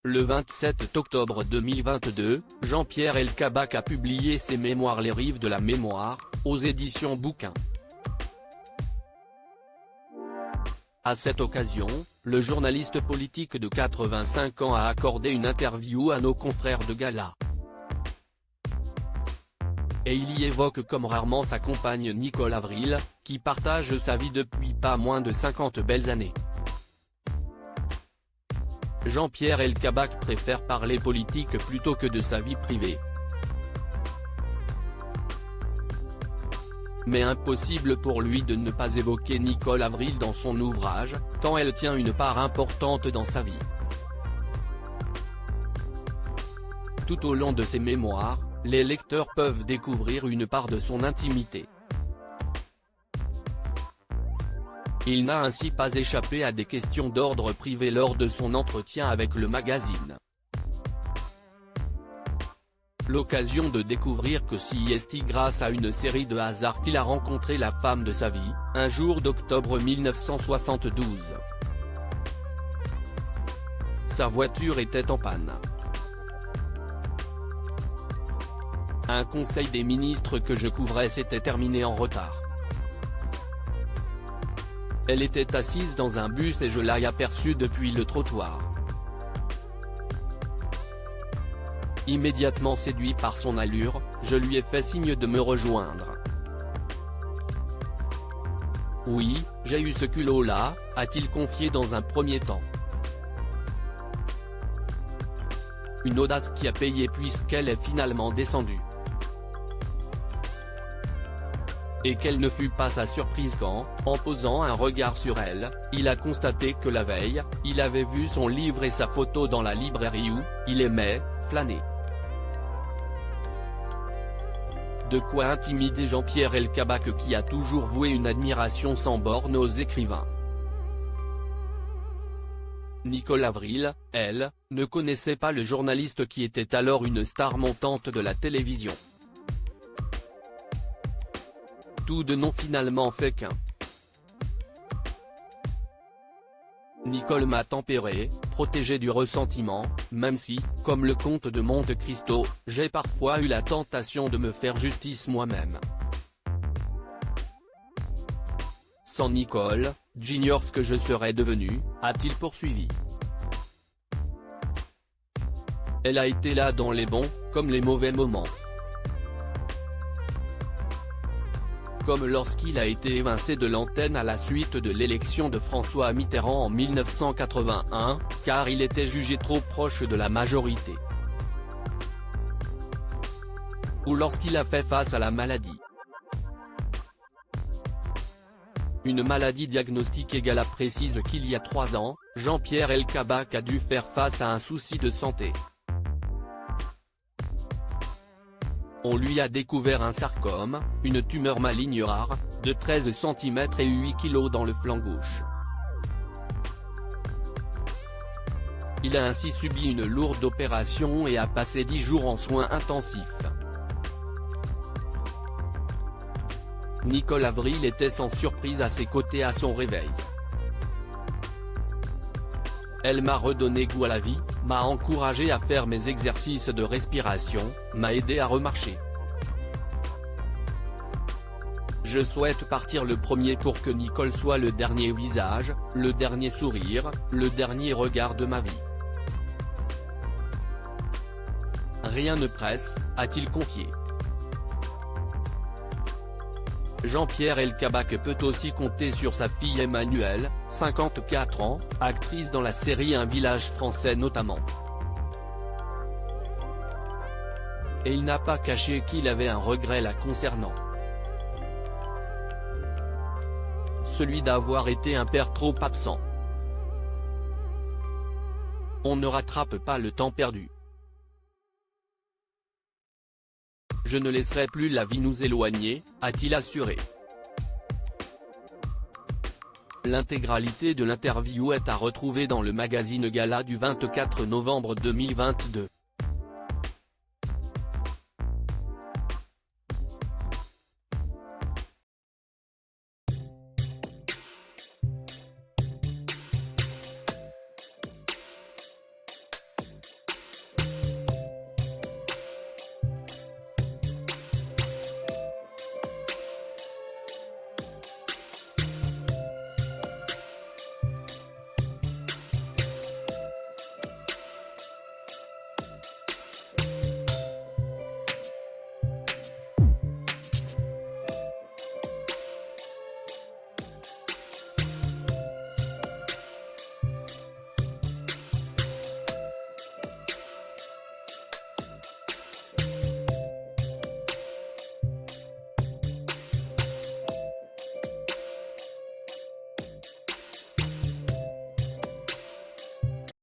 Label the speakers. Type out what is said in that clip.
Speaker 1: Le 27 octobre 2022, Jean-Pierre Elkabbach a publié ses mémoires Les Rives de la Mémoire, aux éditions Bouquin. À cette occasion, le journaliste politique de 85 ans a accordé une interview à nos confrères de Gala. Et il y évoque comme rarement sa compagne Nicole Avril, qui partage sa vie depuis pas moins de 50 belles années. Jean-Pierre Elkabbach préfère parler politique plutôt que de sa vie privée. Mais impossible pour lui de ne pas évoquer Nicole Avril dans son ouvrage, tant elle tient une part importante dans sa vie. Tout au long de ses mémoires, les lecteurs peuvent découvrir une part de son intimité. Il n'a ainsi pas échappé à des questions d'ordre privé lors de son entretien avec le magazine. L'occasion de découvrir que c'est grâce à une série de hasards qu'il a rencontré la femme de sa vie, un jour d'octobre 1972. Sa voiture était en panne. Un conseil des ministres que je couvrais s'était terminé en retard. Elle était assise dans un bus et je l'ai aperçue depuis le trottoir. Immédiatement séduit par son allure, je lui ai fait signe de me rejoindre. Oui, j'ai eu ce culot-là, a-t-il confié dans un premier temps. Une audace qui a payé puisqu'elle est finalement descendue. Et quelle ne fut pas sa surprise quand, en posant un regard sur elle, il a constaté que la veille, il avait vu son livre et sa photo dans la librairie où il aimait flâner. De quoi intimider Jean-Pierre Elkabbach qui a toujours voué une admiration sans borne aux écrivains. Nicole Avril, elle, ne connaissait pas le journaliste qui était alors une star montante de la télévision. Tout de nom finalement fait qu'un. Nicole m'a tempéré, protégé du ressentiment, même si, comme le comte de Monte Cristo, j'ai parfois eu la tentation de me faire justice moi-même. Sans Nicole, j'ignore ce que je serais devenu, a-t-il poursuivi. Elle a été là dans les bons, comme les mauvais moments. Comme lorsqu'il a été évincé de l'antenne à la suite de l'élection de François Mitterrand en 1981, car il était jugé trop proche de la majorité. Ou lorsqu'il a fait face à la maladie. Une maladie diagnostiquée. Gala précise qu'il y a 3 ans, Jean-Pierre Elkabbach a dû faire face à un souci de santé. On lui a découvert un sarcome, une tumeur maligne rare, de 13 cm et 8 kg dans le flanc gauche. Il a ainsi subi une lourde opération et a passé 10 jours en soins intensifs. Nicole Avril était sans surprise à ses côtés à son réveil. Elle m'a redonné goût à la vie, m'a encouragé à faire mes exercices de respiration, m'a aidé à remarcher. Je souhaite partir le premier pour que Nicole soit le dernier visage, le dernier sourire, le dernier regard de ma vie. Rien ne presse, a-t-il confié. Jean-Pierre Elkabbach peut aussi compter sur sa fille Emmanuelle, 54 ans, actrice dans la série Un village français notamment. Et il n'a pas caché qu'il avait un regret la concernant. Celui d'avoir été un père trop absent. On ne rattrape pas le temps perdu. Je ne laisserai plus la vie nous éloigner, a-t-il assuré. L'intégralité de l'interview est à retrouver dans le magazine Gala du 24 novembre 2022.